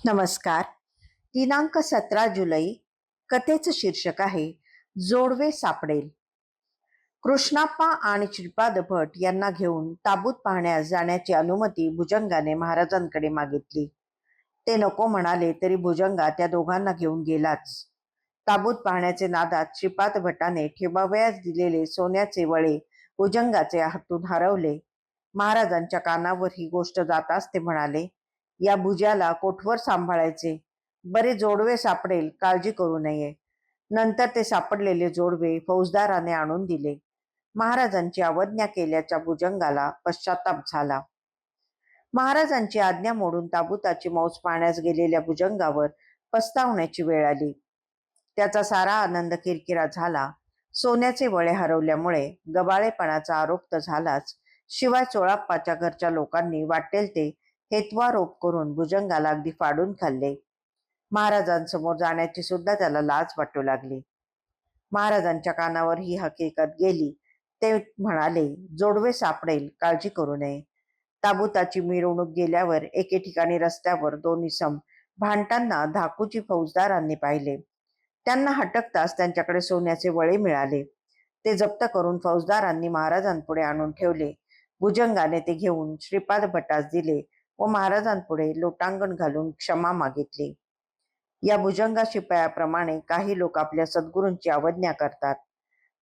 नमस्कार. दिनांक 17 जुलै. कथेचं शीर्षक आहे जोडवे सापडेल. कृष्णाप्पा आणि श्रीपाद भट यांना घेऊन ताबूत पाहण्यास जाण्याची अनुमती भुजंगाने महाराजांकडे मागितली. ते नको म्हणाले तरी भुजंगा त्या दोघांना घेऊन गेलाच. ताबूत पाहण्याचे नादात श्रीपाद भटाने ठेवावयास दिलेले सोन्याचे वळे भुजंगाचे हातून हरवले. महाराजांच्या कानावर ही गोष्ट जाताच ते म्हणाले, या भुजाला कोठवर सांभाळायचे. बरे जोडवे सापडेल, काळजी करू नये. नंतर ते सापडलेले जोडवे फौजदाराने आणून दिले. महाराजांची अवज्ञा केल्याच्या भुजंगाला पश्चाताप झाला. महाराजांची आज्ञा मोडून ताबुताची मौज पाहण्यास गेलेल्या भुजंगावर पस्तावण्याची वेळ आली. त्याचा सारा आनंद किरकिरा झाला. सोन्याचे वळे हरवल्यामुळे गबाळेपणाचा आरोप तर झालाच, शिवाय चोळाप्पाच्या घरच्या लोकांनी वाटेल ते हेत्वारोप करून भुजंगाला अगदी फाडून खाल्ले. महाराजांसमोर जाण्याची सुद्धा त्याला लाज वाटू लागली. महाराजांच्या कानावर ही हकीकत गेली. ते म्हणाले, जोडवे सापडेल, काळजी करू नये. ताबुताची मिरवणूक गेल्यावर एके ठिकाणी रस्त्यावर दोन इसम भांडताना धाकूची फौजदारांनी पाहिले. त्यांना हटकताच त्यांच्याकडे सोन्याचे वळे मिळाले. ते जप्त करून फौजदारांनी महाराजांपुढे आणून ठेवले. भुजंगाने ते घेऊन श्रीपाद भटास दिले व महाराजांपुढे लोटांगण घालून क्षमा मागितली. या भुजंगा शिपायाप्रमाणे काही लोक आपल्या सद्गुरूंची अवज्ञा करतात.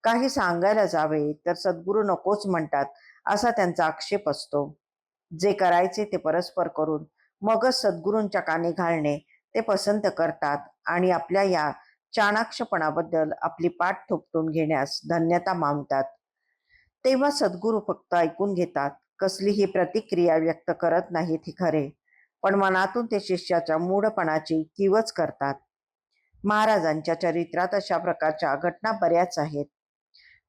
काही सांगायला जावे तर सद्गुरू नकोच म्हणतात असा त्यांचा आक्षेप असतो. जे करायचे ते परस्पर करून मगच सद्गुरूंच्या कानी घालणे ते पसंत करतात आणि आपल्या या चाणाक्षपणाबद्दल आपली पाठ थोपटून घेण्यास धन्यता मानतात. तेव्हा सद्गुरू फक्त ऐकून घेतात, कसलीही प्रतिक्रिया व्यक्त करत नाहीत हे खरे, पण मनातून ते शिष्याच्या मूढपणाची कीवच करतात. महाराजांच्या चरित्रात अशा प्रकारच्या घटना बऱ्याच आहेत.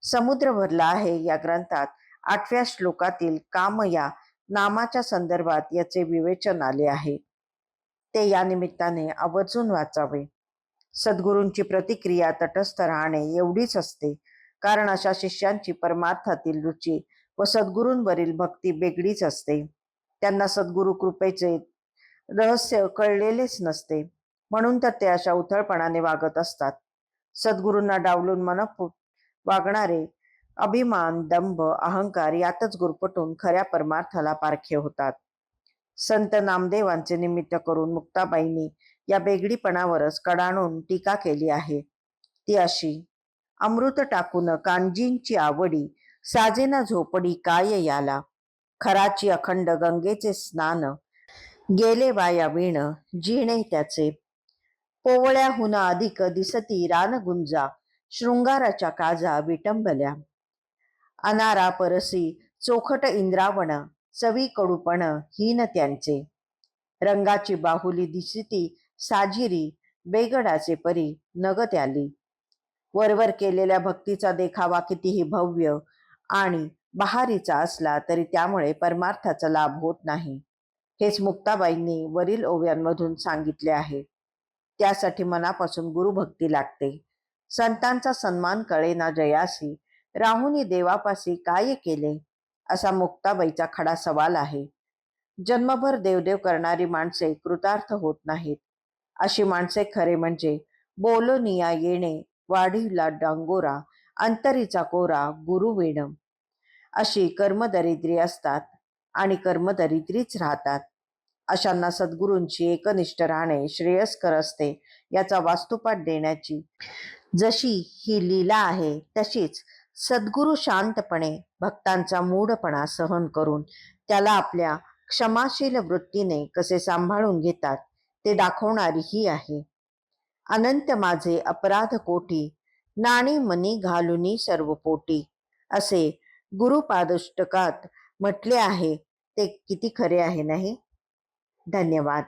समुद्र भरला आहे या ग्रंथात 8व्या श्लोकातील काम या नामाच्या संदर्भात याचे विवेचन आले आहे. ते या निमित्ताने आवर्जून वाचावे. सद्गुरूंची प्रतिक्रिया तटस्थ राहणे एवढीच असते, कारण अशा शिष्यांची परमार्थातील रुची व सद्गुरूंवरील भक्ती वेगळीच असते. त्यांना सद्गुरू कृपेचे रहस्य कळलेलेच नसते, म्हणून तर ते अशा उथळपणाने वागत असतात. सद्गुरूंना डावलून मनपूत वागणारे अभिमान, दंभ, अहंकार यातच गुरफटून खऱ्या परमार्थाला पारखे होतात. संत नामदेवांचे निमित्त करून मुक्ताबाईंनी या बेगडीपणावरच कडाणून टीका केली आहे. ती अशी: अमृत टाकून कांजींची आवडी, साजेना झोपडी काय याला. खराची अखंड गंगेचे स्नान, गेले वाया वीण जिणे त्याचे. पोवळ्याहून अधिक दिसती रानगुंजा, शृंगाराच्या काजा विटंबल्या. अनारा परसी चोखट इंद्रावण, चवी कडूपण हीन त्यांचे. रंगाची बाहुली दिसती साजिरी, बेगडाचे परी नग त्याली. वरवर केलेल्या भक्तीचा देखावा कितीही भव्य आणि बहारीचा असला तरी त्यामुळे परमार्थाचा लाभ होत नाही. हेच मुक्ताबाईंनी वरील ओव्यांमधून सांगितले आहे. त्यासाठी मनापासून गुरुभक्ती लागते. संतांचा सन्मान कळेना जयासी, राहुनी देवापासी काय केले, असा मुक्ताबाईचा खडा सवाल आहे. जन्मभर देवदेव करणारी माणसे कृतार्थ होत नाहीत. अशी माणसे खरे म्हणजे बोलोनिया येणे, वाढीला डांगोरा, अंतरीचा कोरा गुरु वेण अशी कर्मदरिद्री असतात आणि कर्मदरिद्रीच राहतात. अशांना सद्गुरूंची एकनिष्ठ राहणे श्रेयस्कर असते. याचा वास्तुपाठ देण्याची जशी ही लीला आहे, तशीच सद्गुरू शांतपणे भक्तांचा मूढपणा सहन करून त्याला आपल्या क्षमाशील वृत्तीने कसे सांभाळून घेतात ते दाखवणारी ही आहे. अनंत माझे अपराध कोटी, नाणी मनी घालुनी सर्व पोटी, असे गुरुपादुष्टकात म्हटले आहे. ते किती खरे आहे नाही. धन्यवाद.